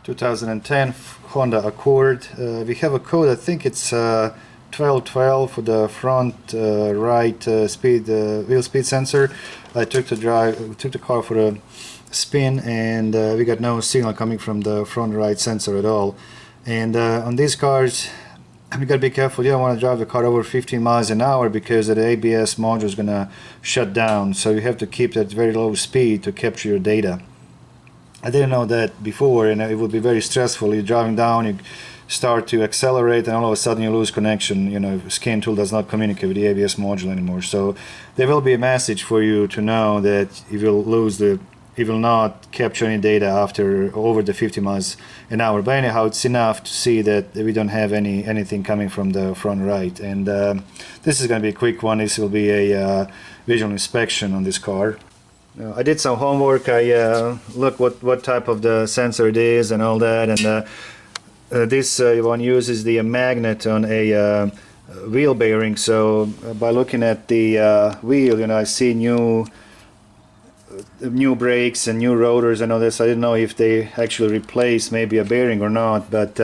2010 Honda Accord. We have a code, I think it's 1212 for the front right speed wheel speed sensor. I took the car for a spin, and we got no signal coming from the front right sensor at all. And on these cars, you gotta be careful. You don't want to drive the car over 15 miles an hour because the ABS module is gonna shut down. So you have to keep that very low speed to capture your data. I didn't know that before, and it would be very stressful. You're driving down, you start to accelerate, and all of a sudden you lose connection. You know, scan tool does not communicate with the ABS module anymore. So there will be a message for you to know that you will not capture any data after over the 50 miles an hour. But anyhow, it's enough to see that we don't have anything coming from the front right. And this is going to be a quick one. This will be a visual inspection on this car. I did some homework. I looked what type of the sensor it is and all that. And this one uses the magnet on a wheel bearing. So by looking at the wheel, you know, I see new brakes and new rotors and all this. I didn't know if they actually replace maybe a bearing or not, but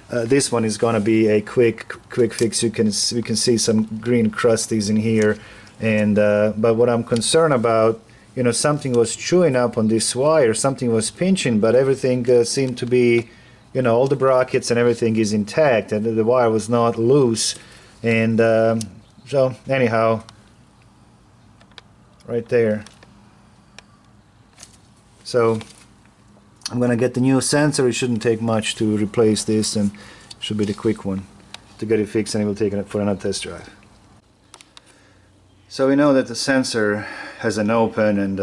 this one is going to be a quick fix. We can see some green crusties in here, and but what I'm concerned about, you know, something was chewing up on this wire, something was pinching, but everything seemed to be, you know, all the brackets and everything is intact, and the wire was not loose. And so anyhow, right there. So I'm gonna get the new sensor. It shouldn't take much to replace this, and it should be the quick one to get it fixed, and we'll take it for another test drive. So we know that the sensor has an open, and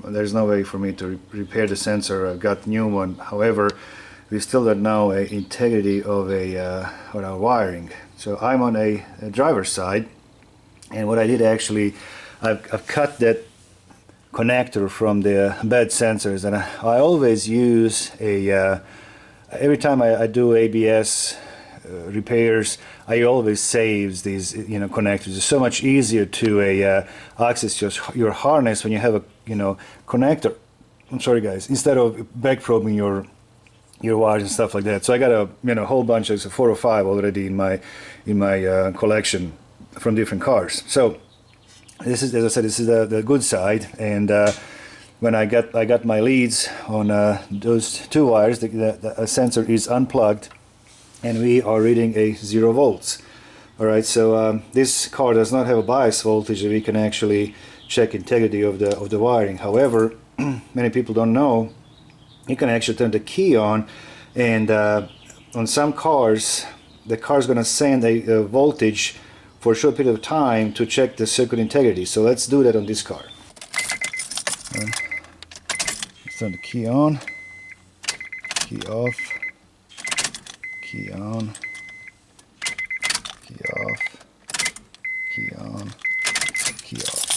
there's no way for me to repair the sensor. I've got a new one. However, we still don't know the integrity of our wiring. So I'm on a driver's side, and what I did actually, I've cut that connector from the bed sensors, and I always use every time I do ABS repairs, I always save these, you know, connectors. It's so much easier to access your harness when you have a, you know, connector. I'm sorry guys, instead of back probing your wires and stuff like that. So I got a, you know, whole bunch of 4 or 5 already in my collection from different cars. So this is, as I said, this is the good side. And when I got my leads on those 2 wires, the sensor is unplugged, and we are reading a 0 volts. All right, so this car does not have a bias voltage that we can actually check integrity of the wiring. However, many people don't know you can actually turn the key on, and on some cars the car is going to send a voltage for a short period of time to check the circuit integrity. So let's do that on this car. Let's turn the key on, key off, key on, key off, key on, key off.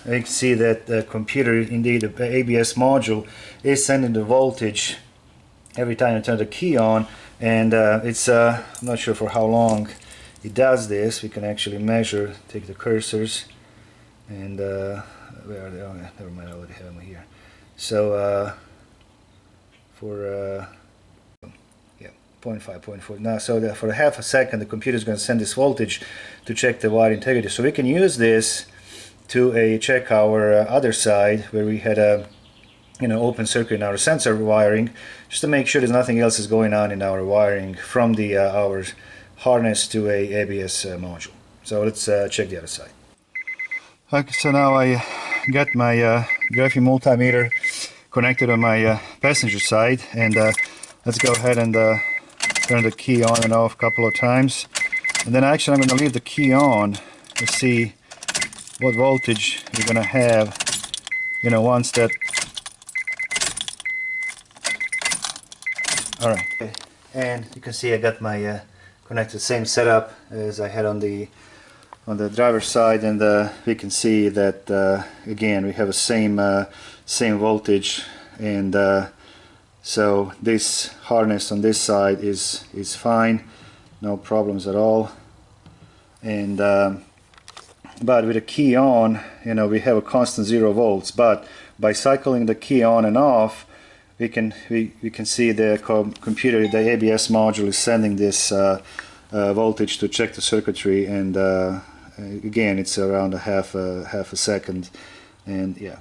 You can see that the computer, indeed the ABS module, is sending the voltage every time I turn the key on, and it's I'm not sure for how long it does this. We can actually measure, take the cursors, and where are they? Oh, never mind, I already have them here. So for yeah, 0.5, 0.4. Now, so for half a second, the computer is going to send this voltage to check the wire integrity. So we can use this to check our other side where we had a, you know, open circuit in our sensor wiring, just to make sure there's nothing else is going on in our wiring from the our harness to a ABS module. So let's check the other side. Okay, so now I got my graphene multimeter connected on my passenger side, and let's go ahead and turn the key on and off a couple of times, and then actually I'm going to leave the key on to see what voltage we're going to have, you know, once that. Alright, okay. And you can see I got my connected same setup as I had on the driver's side, and we can see that again we have the same voltage, and so this harness on this side is fine, no problems at all. And but with the key on, you know, we have a constant 0 volts. But by cycling the key on and off, we can see the computer, the ABS module is sending this voltage to check the circuitry, and again it's around half a second, and yeah,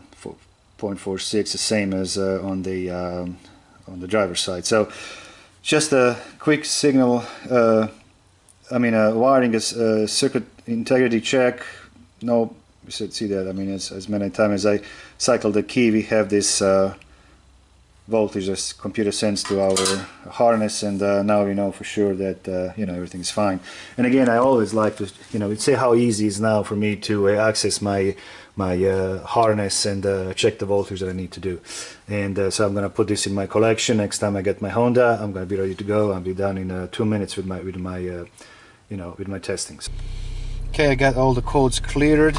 0.46, the same as on the driver's side. So just a quick signal, wiring is circuit integrity check. No, you should see that. I mean, as many times as I cycle the key, we have this voltage that computer sends to our harness, and now we know for sure that you know, everything is fine. And again, I always like to, you know, say how easy it is now for me to access my harness and check the voltage that I need to do. And so I'm going to put this in my collection. Next time I get my Honda, I'm going to be ready to go. I'll be done in 2 minutes with my with my testings. Okay, I got all the codes cleared.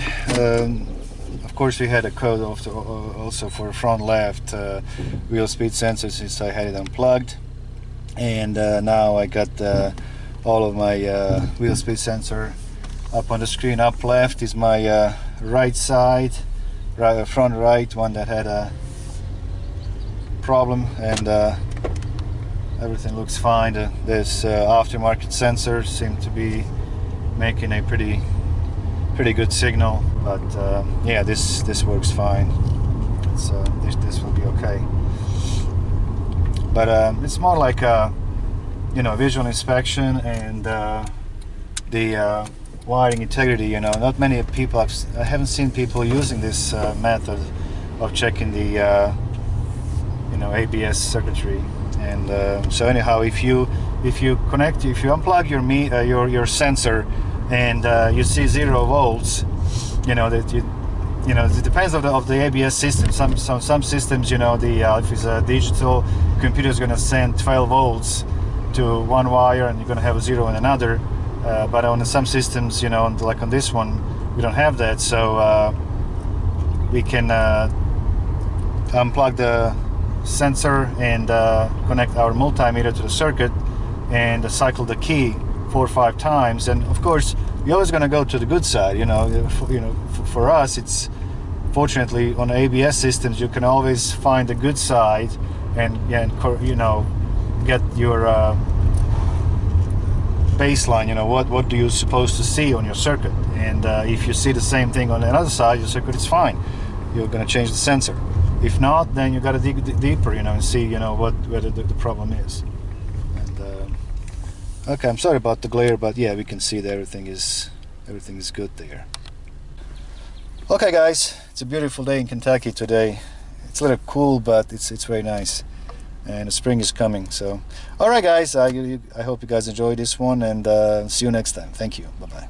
Of course, we had a code also for front left wheel speed sensor, since I had it unplugged. And now I got all of my wheel speed sensor up on the screen. Up left is my right side, front right one that had a problem, and everything looks fine. This aftermarket sensors seem to be making a pretty good signal, but yeah, this works fine. This will be okay. But it's more like a, you know, visual inspection and the wiring integrity. You know, not many people I haven't seen people using this method of checking the you know, ABS circuitry. And so anyhow, if you unplug your sensor and you see 0 volts, you know that you know, it depends of the ABS system. Some systems, you know, if it's a digital computer, is going to send 12 volts to one wire, and you're going to have a 0 in another. But on some systems, you know, like on this one, we don't have that. So we can unplug the sensor and connect our multimeter to the circuit and cycle the key 4 or 5 times. And of course, we're always going to go to the good side. You know, for us, it's fortunately on ABS systems you can always find the good side and you know, get your baseline. You know, what do you supposed to see on your circuit, and if you see the same thing on the other side, your circuit is fine. You're going to change the sensor. If not, then you got to dig deeper, you know, and see, you know, where the problem is. And okay, I'm sorry about the glare, but yeah, we can see that everything is good there. Okay, guys, it's a beautiful day in Kentucky today. It's a little cool, but it's very nice, and the spring is coming. So, all right, guys, I hope you guys enjoyed this one, and see you next time. Thank you. Bye bye.